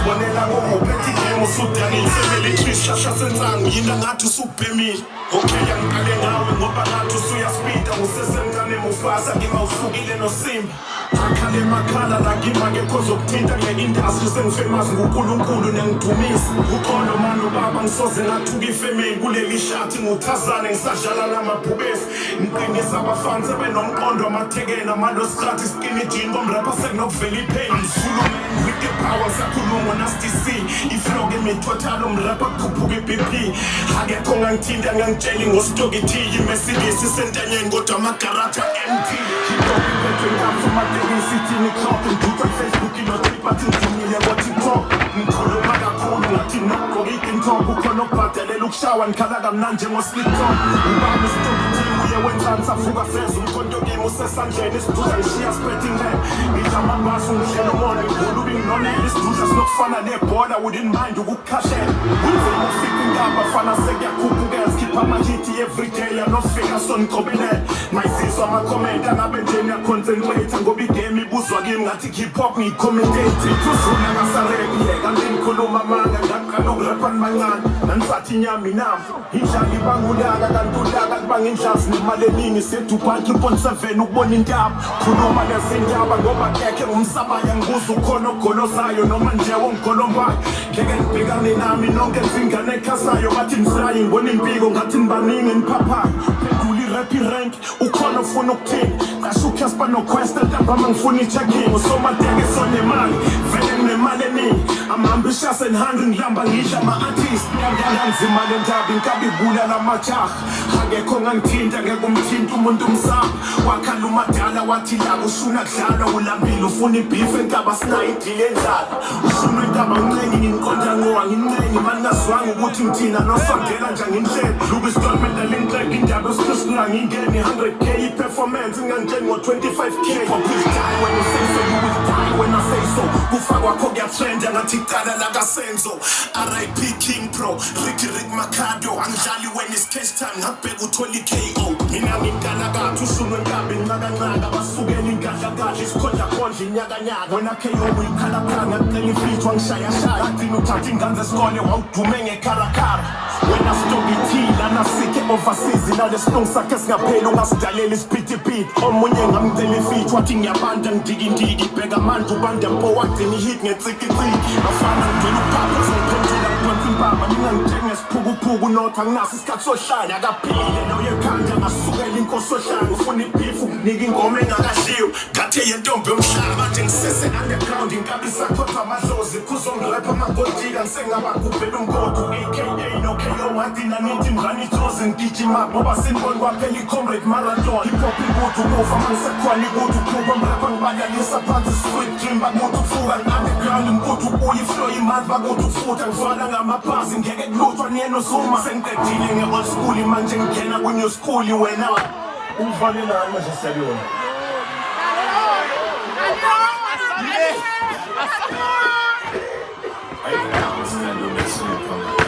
Bonela ngophethe game usudani family twist shasensangu yinda ngathi usubhemile okay angikale ngawe ngoba ngathi usuyaspida usesemncane mufasa ngimawusukile nosimba akhale makhala la ngima ngekho zokuthinta kule industry sengifamous nguNkulunkulu nengidumisa ukholo manje baba ngisoze ngathuka ifamily kuleli shathi nguthazane ngisadlala namabhubesi ngiqinisa abafans benomqondo amathekena amalosikhathi skinny jean bomrapper sekunokuvela ipain Superman with the power sakhuluma nasty C iflow ngemithwathalo umrapper kukhuphuka iBP akekho ngangithinta ngangitshela ngostoki T iMercedes isentanyeni kodwa amagaraja empty Sitting clock and do on Facebook in a trip at familiar what you talk. Ngikhuluma kakhulu ngathi nokho ikinto ukhona ukubhadela lokushawa ngikhala kamnanje ngosleep talk. Ubaba story uye wenhlanhla afuka feza umkhonto kimi usesandleni isiduza ngishiya spreading land. Ngijama basu ngihlelo mona ngikulubi nginonela isiduza sinokufana nebhola wouldn't mind ukukhashela. Kunzima ukufika ingaba fana sekuyakhuphuka sikhipha ama-hit every day anofika sonigqobelele. Mayisizwa ama-comment angabe nje niyaconcentrate ngoba igame ibuzwa kimi ngathi hip hop ngiyicommendate ithuzula ngasareyeka ngikhuluma amanga ngaqala ukurapha mancane nangisathi inyama inamfu indlala ibangulaka kanti ulaka libanga indlazi nemali eningi seDubai 3.7 ukubona intaba khuluma nezindaba ngoba kekhe ngumsabaya ngibuza ukhona ogolosayo noma nje wongigolombayo ngeke ngibhekane nami nonke izingane ekhasayo bathi msayi ngibona impiko ngathi nibaningi niphaphayo Happy rank, ukhona ufuna ukuthini ngasho uCasper noQuest ntambama ngifuna ichecking usomadeke sonemali vele nginemali eningi ama-ambitious and hungry ngihamba ngidla ama-artist nganganzima le ndaba inkabi ibulala amajaha akekho ngangithinta ngeke umthinta umuntu umsaba wakhala umadala wathi la usuna kudlalwa ulambile ufuna ibhifu enkaba sinayo idile endlala usuna enkaba uncengi nginkonja ngowa ngincengi mani ngazwanga ukuthi ngithina nosondela nje nginhlelo luku istolment alinhleka indaba esikhrisina ngingeni 100k performance ngangitsheni ngo25k for please die when you say so you will die when I say so kufa kwakho kuyatrenda ngathi qala la kasenzo RIP King Pro Rick Makado angidlali when it's cash time ngabheka uthola iKO mina ngintana kathi ushunwe nkabi nqaka basukela ingadla kahle isikhondla khondla inyakanyaka wena KO uyikhala khanga ngicela ifeature ngishaya athi uthatha ingane zesikole wawudume ngekharakara wena stock ithila nasike overseas la lesilungu sakhe singapheli ungasidalela isiphithiphithi omunye ngamcela ifeature wathi ngiyabanda ngidikindiki bheka manje ubanda mpo wagcina ihit ngetsikitsiki bafana ngidela uphapha zongiphendula kubantu impama ningangitshenge ngesiphukupuku not anginaso isikhathi sohlala akaphilile noye ekhanda ngasukela inkosi sohlala ufuna ibhifu nika ingoma engakadliwe ngathi yentombi yomhlaba nje ngisese underground inkabi sakhothwa amadlozi kuzongirapha amagolika ngisengabagubhela umgodo aka no KO wadina nithi mngani itozi ngigijima ngoba siniboni kwaphela i-comrade marathon hip-hop ikuthi ukufa mangisekhona ikuthi ukukhupha mrapha ngibalalisa phansi sweet dream bakuthi ukufuka underground ngikuthi ubuye iflow imali bakuthi ukufutha ngifana ngamabhasi ngeke kuluthwa niyena uzuma sengiqedile nge-old school manje ngingena ku-new school wena uvalelani manje siyabona I don't understand the message.